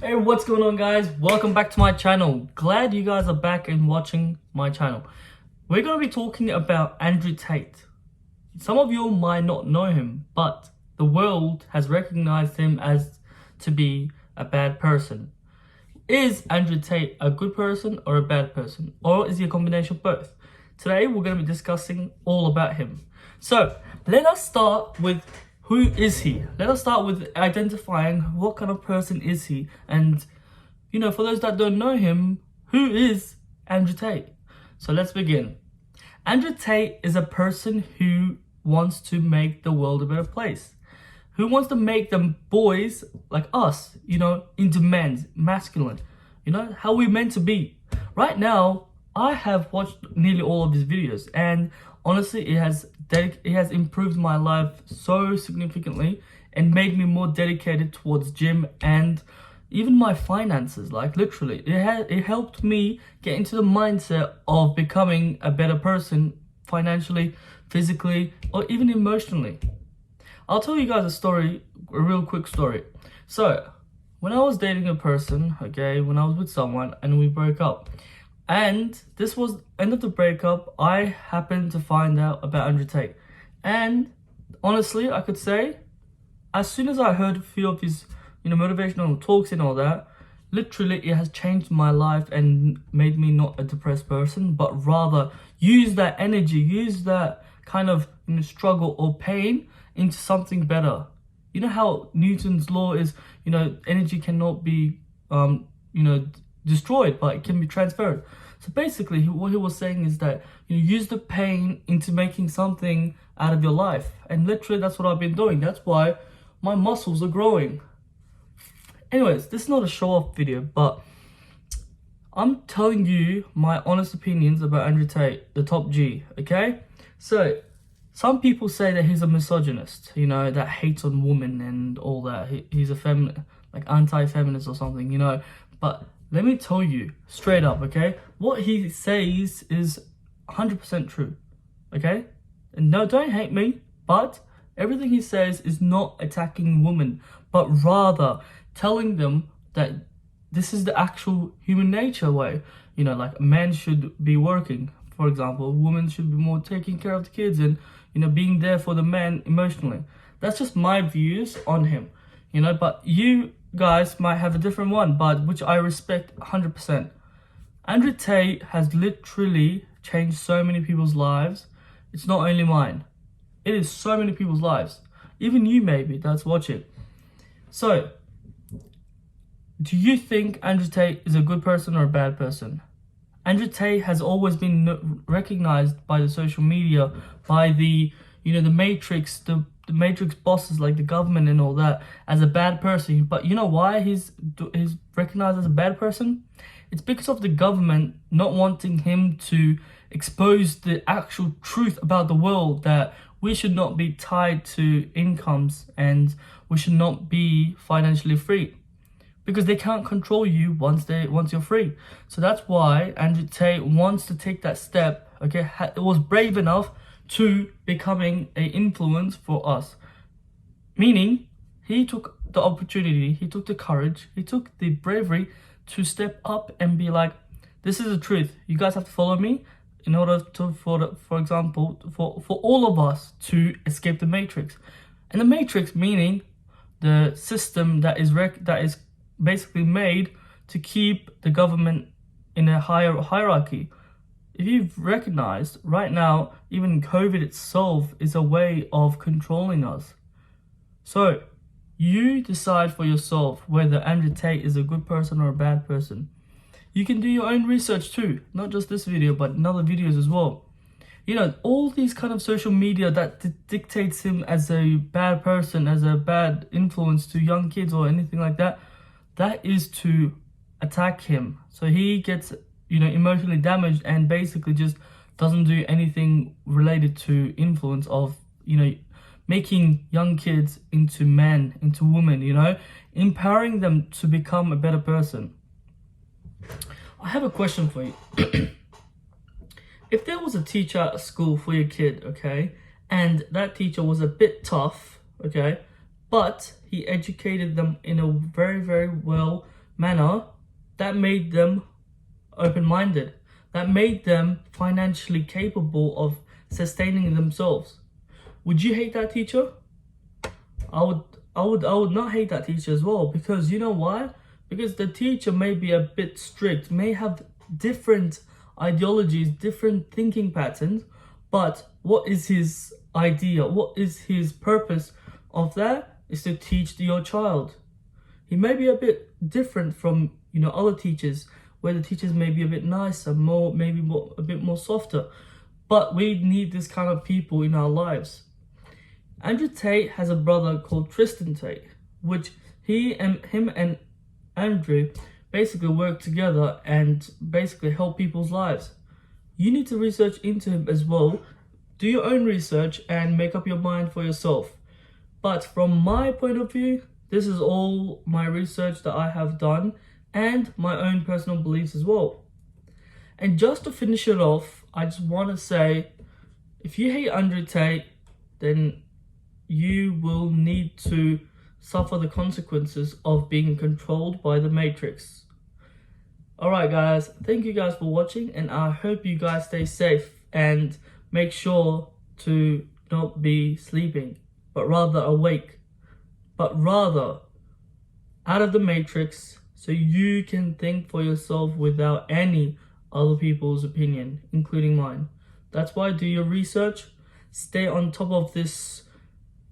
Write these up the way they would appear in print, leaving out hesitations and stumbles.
Hey, what's going on, guys? Welcome back to my channel. Glad you guys are back and watching my channel. We're going to be talking about Andrew Tate. Some of you might not know him, but the world has recognized him as to be a bad person. Is Andrew Tate a good person or a bad person? Or is he a combination of both? Today, we're going to be discussing all about him. So, let us start with who is he? Let us start with identifying what kind of person is he. And, for those that don't know him, who is Andrew Tate? So let's begin. Andrew Tate is a person who wants to make the world a better place. Who wants to make them boys like us, into men, masculine. How we're meant to be. Right now, I have watched nearly all of his videos, and honestly, it has improved my life so significantly and made me more dedicated towards gym and even my finances. Like literally, it helped me get into the mindset of becoming a better person financially, physically, or even emotionally. I'll tell you guys a real quick story. So, when I was dating a person, when I was with someone and we broke up, and this was end of the breakup, I happened to find out about Andrew Tate. And honestly, I could say, as soon as I heard a few of his, motivational talks and all that, literally it has changed my life and made me not a depressed person, but rather use that energy, use that kind of struggle or pain into something better. You know how Newton's law is, energy cannot be, destroyed, but it can be transferred. So basically, what he was saying is that use the pain into making something out of your life. And literally, that's what I've been doing. That's why my muscles are growing. Anyways, this is not a show-off video, but I'm telling you my honest opinions about Andrew Tate, the top G, okay? So, some people say that he's a misogynist, that hates on women and all that. He's a anti-feminist or something, but let me tell you straight up, okay? What he says is 100% true, okay? And no, don't hate me, but everything he says is not attacking women, but rather telling them that this is the actual human nature way. Like men should be working, for example. Women should be more taking care of the kids and, being there for the men emotionally. That's just my views on him, but you guys might have a different one, but which I respect 100%. Andrew Tate has literally changed so many people's lives. It's not only mine. It is so many people's lives. Even you maybe that's watching. So, do you think Andrew Tate is a good person or a bad person? Andrew Tate has always been recognized by the social media, by the, the Matrix, the Matrix bosses like the government and all that, as a bad person. But you know why he's recognized as a bad person? It's because of the government not wanting him to expose the actual truth about the world, that we should not be tied to incomes and we should not be financially free, because they can't control you once you're free. So that's why Andrew Tate wants to take that step. It was brave enough to becoming an influence for us. Meaning, he took the opportunity, he took the courage, he took the bravery to step up and be like, this is the truth. You guys have to follow me in order to, for example, for all of us to escape the Matrix. And the Matrix meaning the system that is basically made to keep the government in a higher hierarchy. If you've recognized, right now, even COVID itself is a way of controlling us. So, you decide for yourself whether Andrew Tate is a good person or a bad person. You can do your own research too, not just this video, but in other videos as well. All these kind of social media that dictates him as a bad person, as a bad influence to young kids or anything like that, that is to attack him. So he gets emotionally damaged and basically just doesn't do anything related to influence of, making young kids into men, into women, empowering them to become a better person. I have a question for you. If there was a teacher at school for your kid, and that teacher was a bit tough, but he educated them in a very, very well manner, that made them open-minded. That made them financially capable of sustaining themselves. Would you hate that teacher? I would not hate that teacher as well, because you know why? Because the teacher may be a bit strict, may have different ideologies, different thinking patterns, but what is his idea? What is his purpose of that? Is to teach your child. He may be a bit different from, other teachers, where the teachers may be a bit nicer, a bit more softer. But we need this kind of people in our lives. Andrew Tate has a brother called Tristan Tate, which him and Andrew basically work together and basically help people's lives. You need to research into him as well. Do your own research and make up your mind for yourself. But from my point of view, this is all my research that I have done and my own personal beliefs as well. And just to finish it off, I just want to say, if you hate Andrew Tate, then you will need to suffer the consequences of being controlled by the Matrix. Alright guys, thank you guys for watching, and I hope you guys stay safe and make sure to not be sleeping, but rather awake, but rather out of the Matrix, so you can think for yourself without any other people's opinion, including mine. That's why do your research, stay on top of this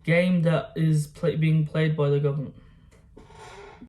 game that is being played by the government.